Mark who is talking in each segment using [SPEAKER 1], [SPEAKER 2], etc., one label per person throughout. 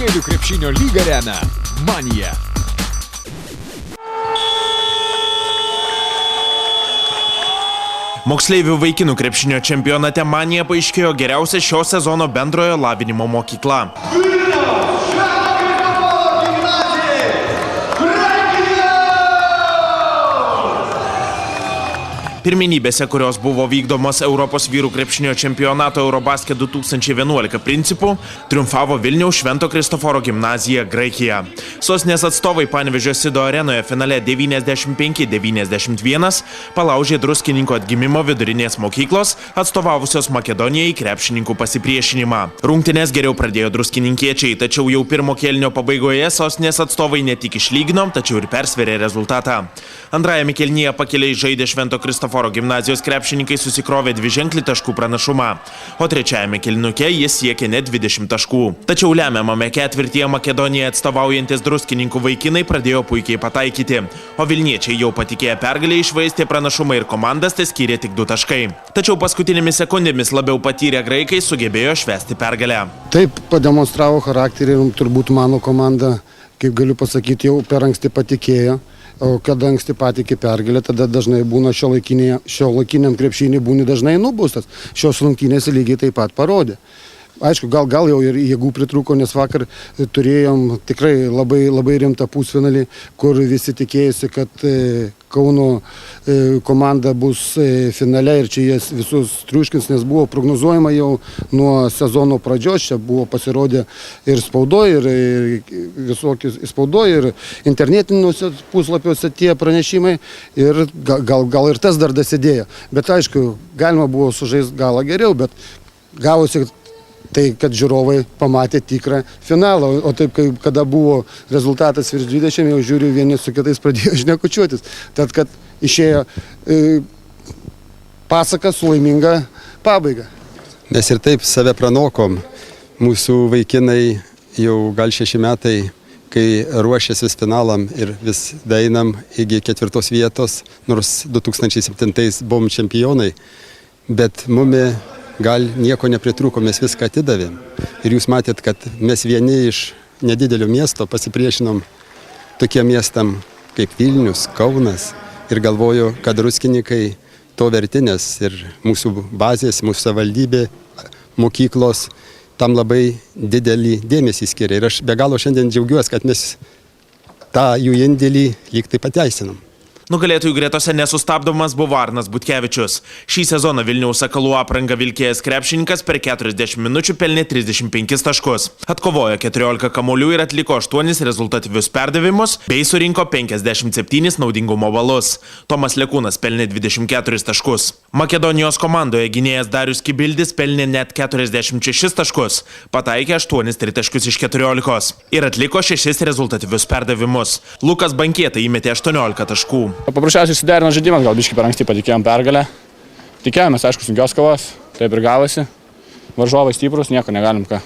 [SPEAKER 1] Moksleivių krepšinio lygą remia Manija.
[SPEAKER 2] Moksleivių vaikinų krepšinio čempionate Manija paaiškėjo geriausia šio sezono bendrojo lavinimo mokykla. Pirmenybėse, kurios buvo vykdomos Europos vyrų krepšinio čempionato Eurobasket 2011 principų, triumfavo Vilniaus Švento Kristoforo gimnazija Graikija. Sostinės atstovai Panevėžio Sido arenoje finale 95-91 palaužė Druskininkų atgimimo vidurinės mokyklos, atstovavusios Makedonijai krepšininkų pasipriešinimą. Rungtynes geriau pradėjo druskininkiečiai, tačiau jau pirmo kėlinio pabaigoje sostinės atstovai ne tik išlygino, tačiau ir persverė rezultatą. Antrajame kėlinyje pakeliai žaidė Švento Kristoforo gimnazijos krepšininkai susikrovė dviženklį taškų pranašumą, o trečiajame kėlinuke jis siekė net 20 taškų. Tačiau lemiamame ketvirtyje Makedonijai atstovaujantis druskininkų vaikinai pradėjo puikiai pataikyti, o vilniečiai jau patikėję pergalę iššvaistė pranašumą ir komandas teskyrė tik 2 taškai. Tačiau paskutinėmis sekundėmis labiau patyrę graikai sugebėjo švęsti pergalę.
[SPEAKER 3] Taip pademonstravo charakterį ir turbūt mano komanda, kaip galiu pasakyti, jau per anksti patikėjo. O kada anksti patikė pergalę, tada dažnai būna šiuolaikiniam krepšinį būni dažnai nubaustas. Šios rungtynės lygiai taip pat parodė. Aišku, gal jau ir jėgų pritrūko, nes vakar turėjom tikrai labai rimtą pusfinalį, kur visi tikėjosi, kad Kauno komanda bus finale ir čia jas visus triuškins, nes buvo prognozuojama jau nuo sezono pradžios, čia buvo pasirodę ir spaudoje, ir visokius spaudoje, ir internetiniuose puslapiuose tie pranešimai, ir gal ir tas dar dasidėjo. Bet aišku, galima buvo sužaisti galą geriau, bet gavosi tai, kad žiūrovai pamatė tikrą finalą, o taip, kada buvo rezultatas virš 20, jau žiūriu, vieni su kitais pradėjo šnekučiuotis. Tad, kad išėjo pasaka su laiminga pabaiga.
[SPEAKER 4] Mes ir taip save pranokom. Mūsų vaikinai jau gal 6 metai, kai ruošėsi finalam ir vis daeinam iki 4 vietos, nors 2007 buvom čempionai, bet mumi gal nieko nepritrūko, mes viską atidavėm. Ir jūs matėt, kad mes vieni iš nedidelio miesto pasipriešinom tokiem miestam kaip Vilnius, Kaunas. Ir galvoju, kad druskininkai to vertinės ir mūsų bazės, mūsų savivaldybė, mokyklos tam labai didelį dėmesį skiria. Ir aš be galo šiandien džiaugiuosi, kad mes tą jų indėlį lyg tai pateisinam.
[SPEAKER 2] Nugalėtojų gretose nesustabdomas buvo Arnas Butkevičius. Šį sezoną Vilniaus Sakalų aprangą vilkėjęs krepšininkas per 40 minučių pelnė 35 taškus. Atkovojo 14 kamuolių ir atliko 8 rezultatyvius perdavimus, bei surinko 57 naudingumo balus. Tomas Lekūnas pelnė 24 taškus. Makedonijos komandoje gynėjas Darius Kibildis pelnė net 46 taškus, pataikė 8 tritaškius iš 14 ir atliko 6 rezultatyvius perdavimus. Lukas Bankieta įmetė 18 taškų.
[SPEAKER 5] Paprasčiausiai suderino žaidimas, gal biškį per anksti patikėjom pergalę. Tikėjomės, aišku, sunkios kovos, taip ir gavosi. Varžovai stiprus, nieko negalim ką.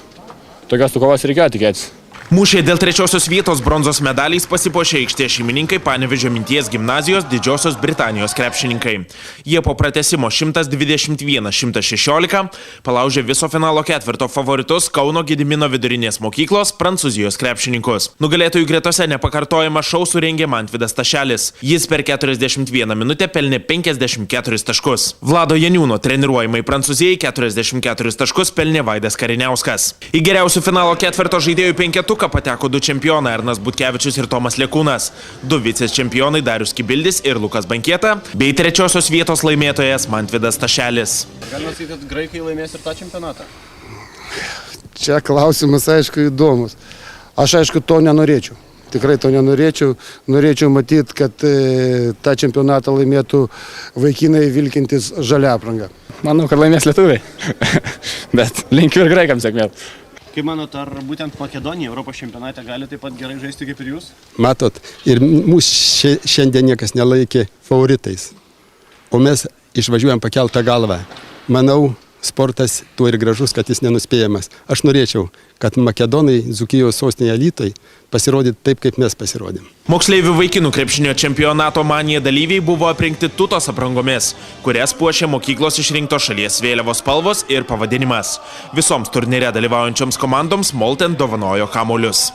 [SPEAKER 5] Tokios kovos reikėjo tikėtis.
[SPEAKER 2] Mūšyje dėl 3 vietos bronzos medaliais pasipuošė aikštės šeimininkai Panevėžio Minties gimnazijos Didžiosios Britanijos krepšininkai. Jie po pratęsimo 121-116 palaužė viso finalo ketvirto favoritus Kauno Gedimino vidurinės mokyklos Prancūzijos krepšininkus. Nugalėtojų gretose nepakartojamą šou surengė Mantvydas Tašelis. Jis per 41 minutę pelnė 54 taškus. Vlado Janiūno treniruojamai Prancūzijai 44 taškus pelnė Vaidas Kariniauskas. Į geriausių finalo ketvirto žaidėjų penketuką pateko 2 čempionai Arnas Butkevičius ir Tomas Lekūnas, 2 vicės čempionai Darius Kibildis ir Lukas Bankieta, bei 3 vietos laimėtojas Mantvydas Tašelis.
[SPEAKER 6] Galima sakyti, kad graikai laimės ir tą čempionatą?
[SPEAKER 3] Čia klausimas, aišku, įdomus. Aš, aišku, to nenorėčiau. Tikrai to nenorėčiau. Norėčiau matyti, kad tą čempionatą laimėtų vaikinai vilkintis žalia apranga.
[SPEAKER 5] Manau, kad laimės lietuviai. Bet linkiu ir graikams sėkmės.
[SPEAKER 6] Kaip manot, ar būtent Makedonija Europos čempionate gali taip pat gerai žaisti kaip ir jūs?
[SPEAKER 4] Matot, ir mūsų šiandien niekas nelaikė favoritais. O mes išvažiuojam pakeltą galvą. Manau, sportas tuo ir gražus, kad jis nenuspėjamas. Aš norėčiau, kad makedonai Dzūkijos sostinėje Alytuje pasirodytų taip, kaip mes pasirodėm.
[SPEAKER 2] Moksleivių vaikinų krepšinio čempionato Manija dalyviai buvo aprinkti tutos aprangomis, kurias puošė mokyklos išrinktos šalies vėliavos spalvos ir pavadinimas. Visoms turnyre dalyvaujančioms komandoms Molten dovanojo kamuolius.